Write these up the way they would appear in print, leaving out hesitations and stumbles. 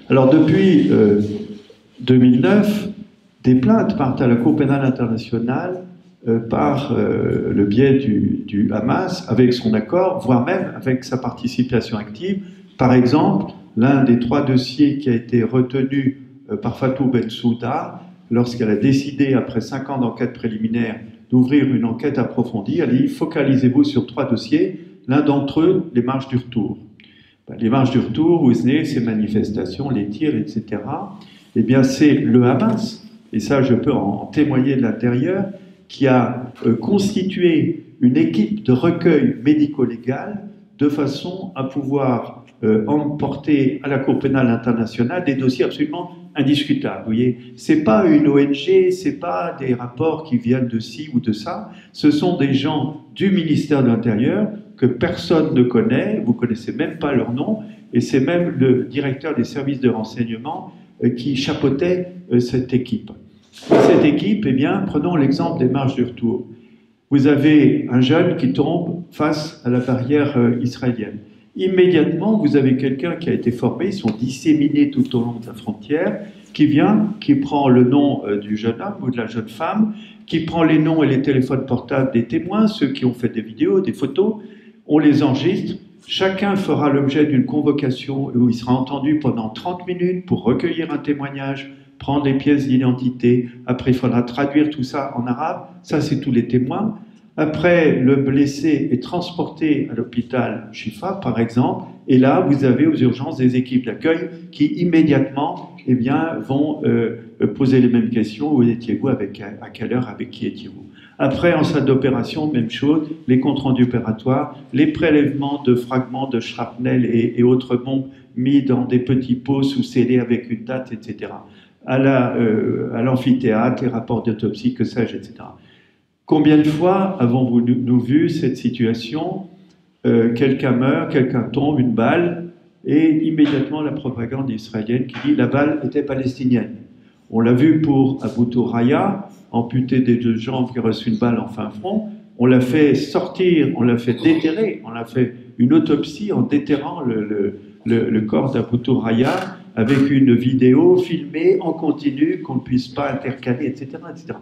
Alors depuis 2009, des plaintes partent à la Cour pénale internationale par le biais du Hamas, avec son accord, voire même avec sa participation active. Par exemple, l'un des 3 dossiers qui a été retenu par Fatou Bensouda, lorsqu'elle a décidé, après 5 ans d'enquête préliminaire, d'ouvrir une enquête approfondie, elle dit « focalisez-vous sur 3 dossiers, l'un d'entre eux, les marches du retour ». Les marches du retour, vous savez, ces manifestations, les tirs, etc., eh bien c'est le Hamas, et ça je peux en témoigner de l'intérieur, qui a constitué une équipe de recueil médico-légal de façon à pouvoir emporter à la Cour pénale internationale des dossiers absolument indiscutables. Vous voyez, c'est pas une ONG, c'est pas des rapports qui viennent de ci ou de ça, ce sont des gens du ministère de l'Intérieur que personne ne connaît, vous connaissez même pas leur nom, et c'est même le directeur des services de renseignement qui chapeautait cette équipe. Et cette équipe, eh bien, prenons l'exemple des marches du retour. Vous avez un jeune qui tombe face à la barrière israélienne. Immédiatement, vous avez quelqu'un qui a été formé, ils sont disséminés tout au long de la frontière, qui vient, qui prend le nom du jeune homme ou de la jeune femme, qui prend les noms et les téléphones portables des témoins, ceux qui ont fait des vidéos, des photos, on les enregistre, chacun fera l'objet d'une convocation où il sera entendu pendant 30 minutes pour recueillir un témoignage, prendre les pièces d'identité, après il faudra traduire tout ça en arabe, ça c'est tous les témoins. Après, le blessé est transporté à l'hôpital Shifa, par exemple, et là, vous avez aux urgences des équipes d'accueil qui, immédiatement, eh bien, vont poser les mêmes questions. Où étiez-vous, à quelle heure, avec qui étiez-vous? Après, en salle d'opération, même chose, les comptes rendus opératoires, les prélèvements de fragments de shrapnel et autres bombes mis dans des petits pots sous scellés avec une date, etc. À l'amphithéâtre, les rapports d'autopsie, que sais-je, etc. Combien de fois avons-nous vu cette situation? Quelqu'un meurt, quelqu'un tombe, une balle, et immédiatement la propagande israélienne qui dit la balle était palestinienne. On l'a vu pour Abou Touraya, amputé des 2 jambes, qui a reçu une balle en fin front. On l'a fait sortir, on l'a fait déterrer, on a fait une autopsie en déterrant le corps d'Abou Touraya avec une vidéo filmée en continu qu'on ne puisse pas intercaler, etc., etc.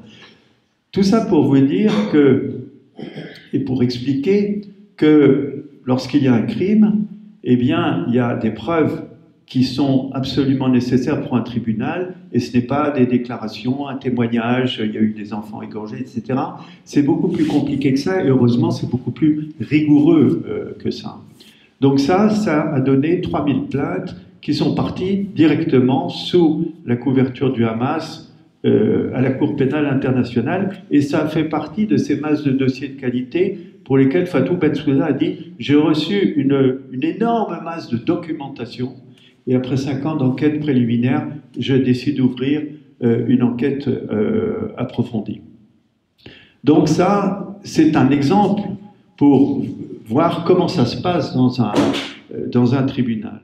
Tout ça pour vous dire que, et pour expliquer que lorsqu'il y a un crime, eh bien, il y a des preuves qui sont absolument nécessaires pour un tribunal, et ce n'est pas des déclarations, un témoignage, il y a eu des enfants égorgés, etc. C'est beaucoup plus compliqué que ça, et heureusement, c'est beaucoup plus rigoureux que ça. Donc ça a donné 3000 plaintes qui sont parties directement sous la couverture du Hamas à la Cour pénale internationale, et ça fait partie de ces masses de dossiers de qualité pour lesquels Fatou Bensouda a dit « J'ai reçu une énorme masse de documentation, et après 5 ans d'enquête préliminaire, je décide d'ouvrir une enquête approfondie. » Donc ça, c'est un exemple pour voir comment ça se passe dans un tribunal.